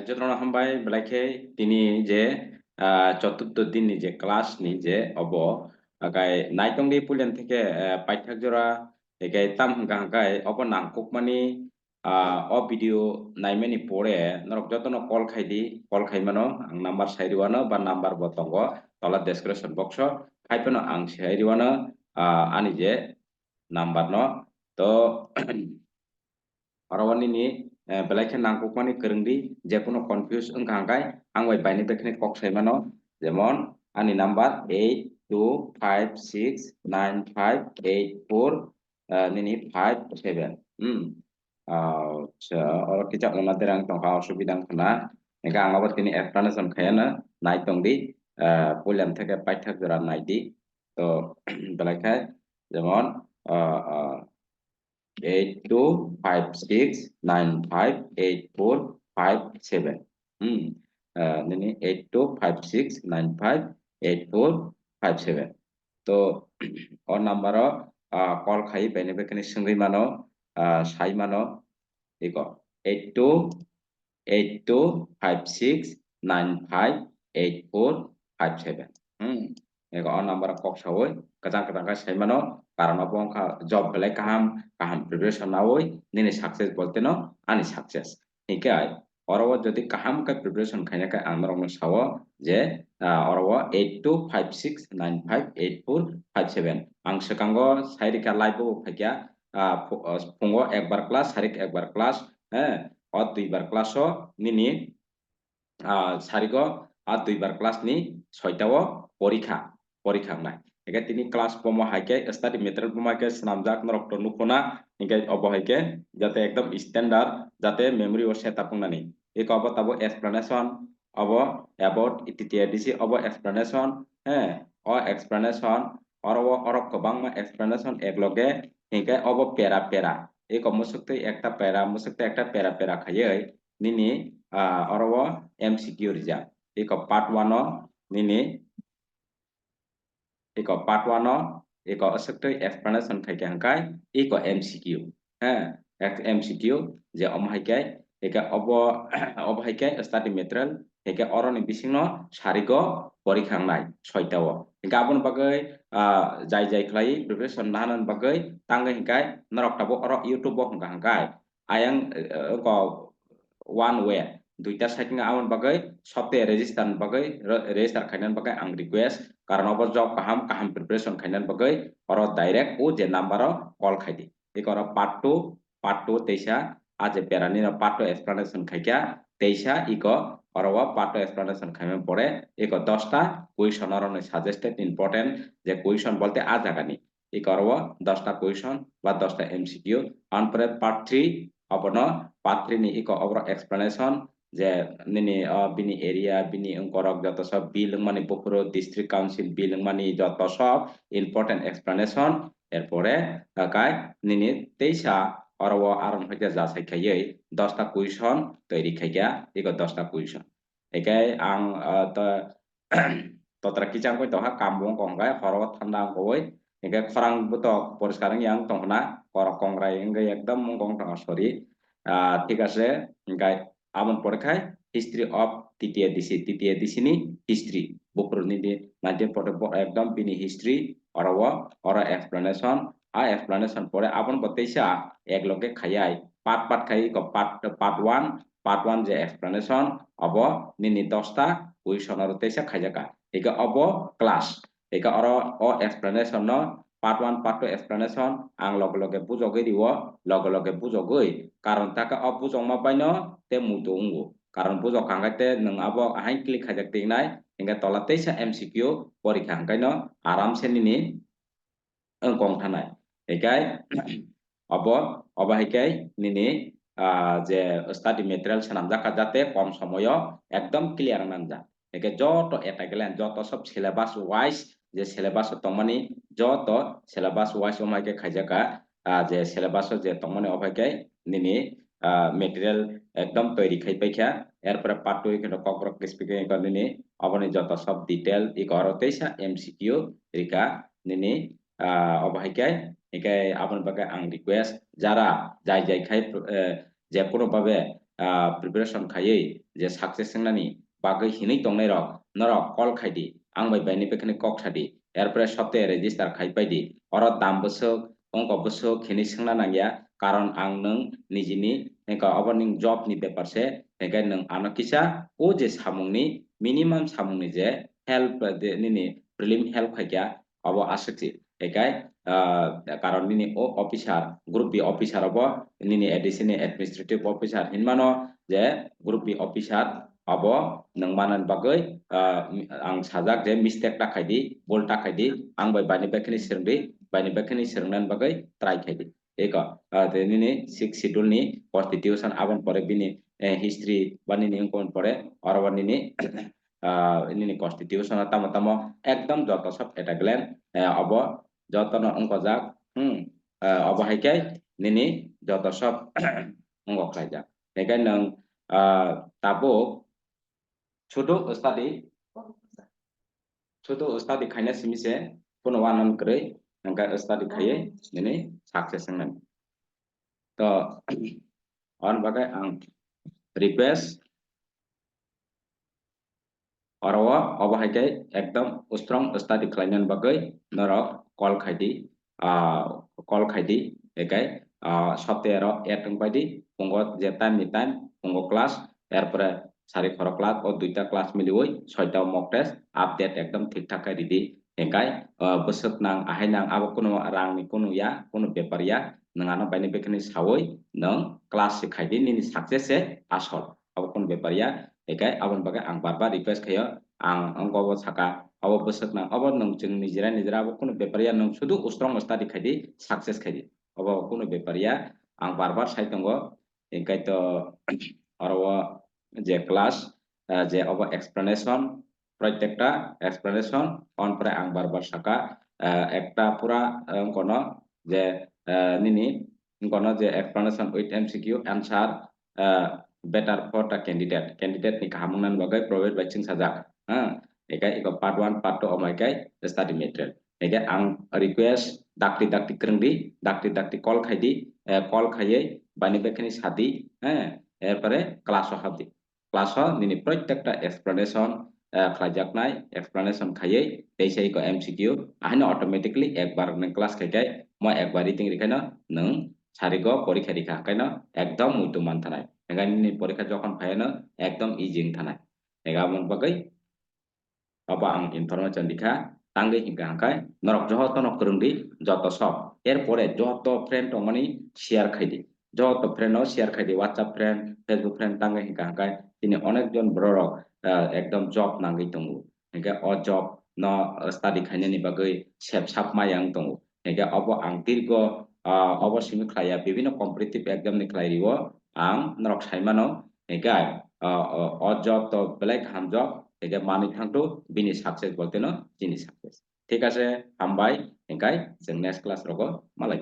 যতক্ষণ হামবাই বেলাইखे তিনি যে চতুর্থ দিননি যে ক্লাসনি যে অব গাই নাইতংদি পুলেন থেকে পাইথাক জরা এগাই তাম হাঙ্কা হাঙ্কাই অব নাংকুকমানি অ ভিডিও নাইমানি পড়ে নরক যতন কল খাইমানো আং নাম্বার সাইরিওয়ানো বা নাম্বার বতঙ্গ তলা ডেসক্রিপশন বক্স খাইপানো আং সাইরিওয়ানো আনি যে নাম্বার ন তো Arawani ni belai nangkukmani kerengdi je কোনো confuse engkang angkai angwai baini bekne kok saimano jemon ani number 82569584 nini 57 oro kita onader ang tongka osubidang khana engka angabat kini explanation khayana nai tongdi puliam theke paithak jora naidi to belai khai jemon 8256958457 ini 8256958457 to on number call khai bene bekene sungri mano sai mano iko 828256958457 iko on number kok sawoi kadang kadang sai mano karena bongka job belai kaham preparation nawoi nini success bolte no ani success hikai orowo jodi kaham ka preparation khaina ka amrong no sawo je orowo 8256958457 ang sekango sairi ka live bo phakya pungo ekbar class sarik ekbar class o duibar class o nini সারিগো আর দুইবার class নি ছয়টাও পরীক্ষা নাই একে তিনি class পমো হাইকে study material পমো হাইকে স্নামজাক নরক্ত নুকোনা ইনকে অবহাইকে যাতে একদম স্ট্যান্ডার্ড যাতে মেমরি ও সেটআপ নানি এক অব তাবো এক্সপ্লেনেশন অব অ্যাবাউট ইটিটিআরডিসি অব এক্সপ্লেনেশন ও এক্সপ্লেনেশন অরক কবাংমা এক্সপ্লেনেশন একলগে ইনকে অব পেরা এক মুসুকতে একটা পেরা খাইয়ে নিনি orowo MCQ rijak iko part 1 nini iko part 1 iko asakte explanation khaike hangkai iko MCQ MCQ je omhaikai ika obo haikai study material ika oroni bisingno sarigo porikhang nai soitao ika abon bagai jai khlai preparation nahanan bagai tangai hingkai narok tabo oro YouTube bo hangkai ayang ko one way দুইটা সাইটিং আমন বাগৈ সবতে register খাইনান বাগৈ আং request কারণ অব জব কাহাম প্রিপারেশন খাইনান বাগৈ অর ডাইরেক্ট ও যে নাম্বার কল খাইদি একর পার্ট 2 তেইসা আজ পেরানি পার্ট 2 এক্সপ্লেনেশন খাইকা তেইসা ইক অরওয়া পার্ট 2 এক্সপ্লেনেশন খাইমেন পরে এক 10টা কোয়েশ্চন অরনে সাজেস্টেড ইম্পর্টেন্ট যে কোয়েশ্চন বলতে আ জাগানি ইক অরওয়া 10টা কোয়েশ্চন বা 10টা এমসিকিউ অন পরে পার্ট 3 অবন পার্ট 3 নি ইক অবর এক্সপ্লেনেশন যে nini bini area bini engkorok joto sob bilang mani Bokuro district council bilang mani joto sob important explanation erpore kakai nini teisa orowo aron hoite jasai khaiye 10টা question তৈরি খাইয়া iko 10টা question ekai ang totra kichang koi toha kambong kongkai horo thanda koi ekai khorang buto পরিষ্কার yang tongna korok kongrai engai ekdam mongkong tanga sorry ঠিক আছে ekai amon পরীক্ষায় history of তৃতীয় দিছি নি হিস্ট্রি বকরনি দি 1944 একদম বিনি হিস্ট্রি অর এক্সপ্লেনেশন এক্সপ্লেনেশন পরে আপন বতেইসা একলগে খাইয়াই পার্ট খাই পার্ট 1 যে এক্সপ্লেনেশন অব নিনি 10টা কুইশন আর তেইসা খাইজাকা একে অব ক্লাস একে অর ও এক্সপ্লেনেশন ন পার্ট 1 পার্ট 2 এক্সপ্লেনেশন আং লগে বুঝগৈ দিব লগে বুঝগৈ কারণ তাকে অবুজংমা বাইনো te mutu ungu karon bujo kangate nang abo hain klik khajak tingnai hingga tolate sa MCQ porikha hangkai no aram se nini engkong thanai ekai abo hekai nini যে study material সানামজাকা যাতে কম সময় একদম ক্লিয়ার নামজা একে যত এটা গেলেন যত সব সিলেবাস ওয়াইজ যে সিলেবাস তমানি যত সিলেবাস ওয়াইজ ওমাইকে খাইজাকা যে সিলেবাস যে তমানি অভাইকে নিনি মেটেরিয়াল একদম তৈরি খাইপাইখা এরপরে পার্ট 2 এখানে ককরক স্পিকিং করনি অবনি যত সব ডিটেল ই করতেইসা এমসিকিউ রিকা নিনি অবহাইকাই একাই আপন বাকে আং রিকোয়েস্ট যারা যাই খাই যে কোনো ভাবে preparation khaye je success nani bagai hinai tongnai rok norok call khaidi ang bai bai ni bekhani kok thadi erpore software register khai paidi oro dam bosok ongko bosok hini singna nangya karon ang nang nijini engka oborning job ni paper se engka nang anakisa o je samungni minimum samungni je help de nini prelim help khaikya abo asakti ekai karon nini o officer group B officer abo nini additional administrative officer hinmano je group B officer abo nang manan bagai ang sajak je mistake ta khaidi bol ta khaidi ang bai bani bekhani sirngdi bani bekhani sirngnan bagai try khaidi eka te nini 6 schedule ni constitution abon pore bini history bani ni kon pore or bani ni ini constitution tamo tamo ekdom joto sab eta glen abo joto no ongko jak abo haikai nini joto sab ongko khaijak hekai nang tabo choto study khaina simise kono wanan krei nangka study khaye nini success nang to on bagai ang request Orawa obahaike ekdom strong study klainan bagai norok call khaidi ekai software etong baidi pungo jetan mitan pungo class erpore sari khoro class o duita class milioi 6ta mock test update ekdom ঠিকঠাক kai didi ekai besek nang ahai nang abo kuno rang ni kuno ya kuno paper ya nangano baini bekani sawoi nang class khaidi ni success e asol abo kuno paper ya ekai abon bagai ang barbar request khayo ang angko saka abo besek nang abo nang jeng nijira nijira abo kuno paper ya nang sudu strong study khaidi success khaidi abo kuno paper ya ang barbar sai tongo ekai to oro je class je abo explanation প্রত্যেকটা explanation on pore ang barbar saka ekta pura kono je nini kono je explanation with MCQ answer better for the candidate ni kahamunan bagai provide batching sajak ekai iko part 1 part 2 omaikai study material ekai ang request dakti dakti call khaidi call khaye bani bekhani sadi erpore class habdi class nini প্রত্যেকটা explanation khlajaknai explanation khaye teisai ko MCQ ahina automatically ekbar nang class khaikai mo ekbar iting rikhaina nang sarigo porikha dikha kaina ekdom mutu manthanai এখানে পরীক্ষা যখন হয় না একদম easy থানায় এগামন বাগৈ অবা আং ইনফরমেশন দিখা তাঙ্গে হিংকা হাঙ্কায় নরক যত নকরুংদি যত সব এরপরে যত ফ্রেন্ড মানে শেয়ার খাইদি যত ফ্রেন্ড শেয়ার খাইদি হোয়াটসঅ্যাপ ফ্রেন্ড ফেসবুক ফ্রেন্ড তাঙ্গে হিংকা হাঙ্কায় তিনি অনেকজন বড় একদম জব নাঙ্গি দঙ্গু হেঙ্কা অ জব ন স্টাডি খাইনানি বাগৈ সেপ সাপ মায়াং দঙ্গু হেঙ্কা অব আং দীর্ঘ অবশ্যই খাইয়া বিভিন্ন কম্পিটিটিভ এক্সাম নি খাইরিও ang norok saimano egai o job to black ham job ege mani thangto bini success bolte no jini success ঠিক আছে হামবাই একাই जों next class rogo malai